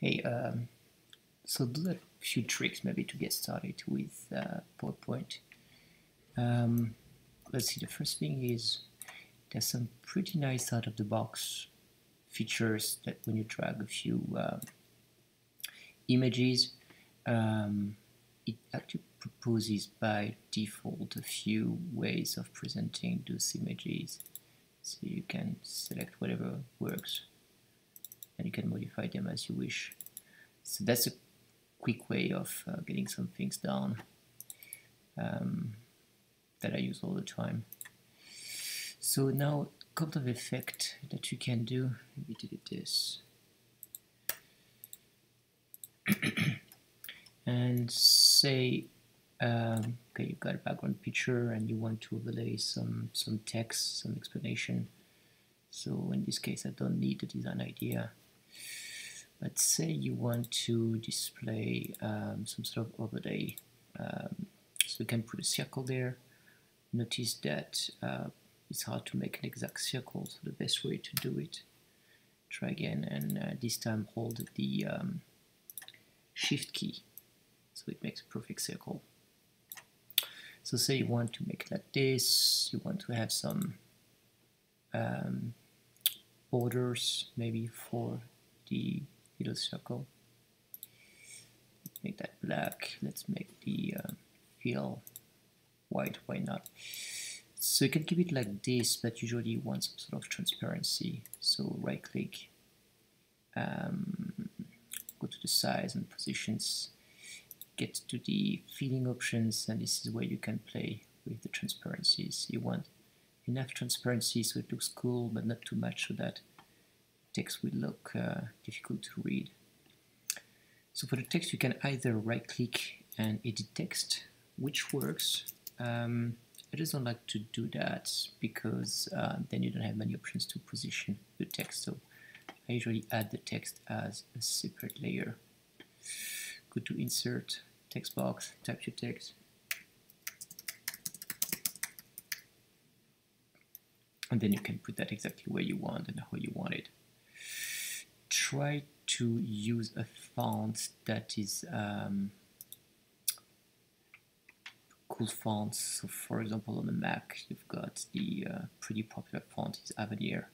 Hey, so those are a few tricks maybe to get started with PowerPoint. Um, let's see, the first thing is there's some pretty nice out-of-the-box features that when you drag a few images, um, it actually proposes by default a few ways of presenting those images. So you can select whatever works and you can modify them as you wish. So that's a quick way of getting some things done that I use all the time. So now, a couple of effect that you can do. Maybe delete this. And say, okay, you've got a background picture and you want to overlay some text, some explanation. So in this case, I don't need the design idea. Let's say you want to display some sort of overlay. So you can put a circle there. Notice that it's hard to make an exact circle, so the best way to do it, try again, and this time hold the shift key, so it makes a perfect circle. So say you want to make it like this, you want to have some borders maybe for the little circle. Make that black, let's make the fill white, why not? So you can keep it like this, but usually you want some sort of transparency. So right click, go to the size and positions, get to the filling options, and this is where you can play with the transparencies. You want enough transparency so it looks cool, but not too much so that text will look difficult to read. So for the text, you can either right click and edit text, which works. I just don't like to do that because then you don't have many options to position the text. So I usually add the text as a separate layer. Go to Insert, Text Box, type your text. And then you can put that exactly where you want and how you want it. Try to use a font that is cool fonts. So for example, on the Mac, you've got the pretty popular font is Avenir.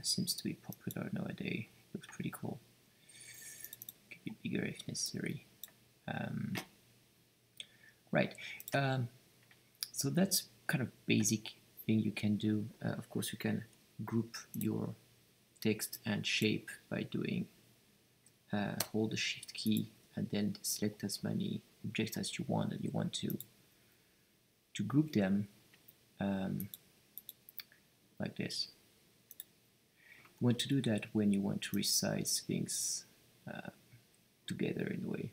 Seems to be popular nowadays. Looks pretty cool. Could be bigger if necessary. Right. So that's kind of basic thing you can do. Of course, you can group your text and shape by doing hold the shift key and then select as many objects as you want, and you want to group them like this. You want to do that when you want to resize things together in a way.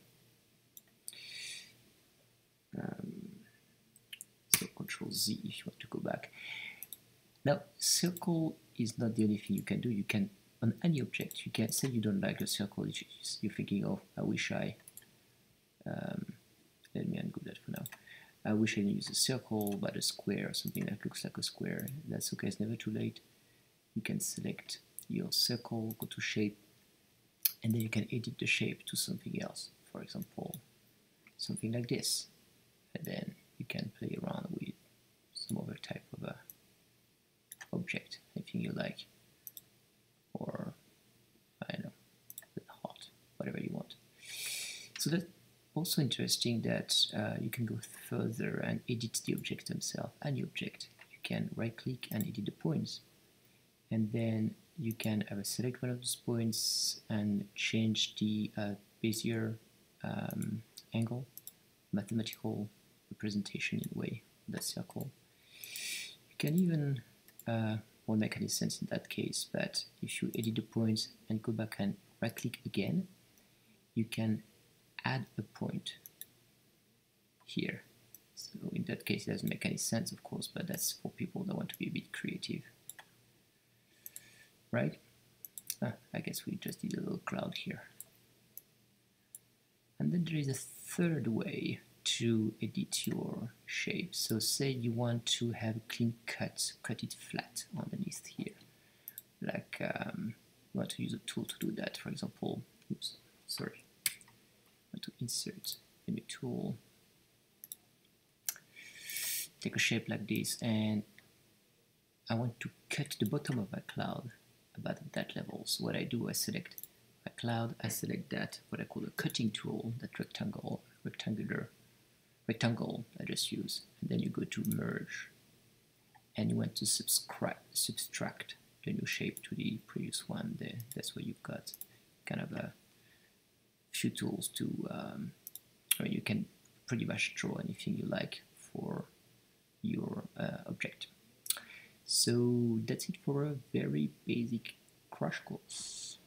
So Control Z if you want to go back. Now, circle is not the only thing you can do. You can, on any object, you can say you don't like the circle. You're thinking, oh, I wish I, let me ungroup that for now. I wish I didn't use a circle, but a square, something that looks like a square. That's okay, it's never too late. You can select your circle, go to shape, and then you can edit the shape to something else. For example, something like this. And then you can play around with some other type of object, anything you like. Or, I don't know, hot, whatever you want. So that's also interesting that you can go further and edit the object themselves, any object. You can right click and edit the points. And then you can select one of those points and change the Bezier angle, mathematical representation in a way of that circle. You can even, won't make any sense in that case, but if you edit the points and go back and right click again, you can add a point here. So in that case it doesn't make any sense, of course, but that's for people that want to be a bit creative. Right? I guess we just did a little cloud here. And then there is a third way to edit your shape. So say you want to have a clean cut it flat underneath here. Like You want to use a tool to do that. For example, oops, sorry. I want to insert a new tool. Take a shape like this, and I want to cut the bottom of my cloud about at that level. So what I do, I select my cloud, I select that, what I call a cutting tool, that rectangle I just use, and then you go to merge, and you want to subtract the new shape to the previous one there. That's where you've got kind of a few tools to, you can pretty much draw anything you like for your object. So that's it for a very basic crash course.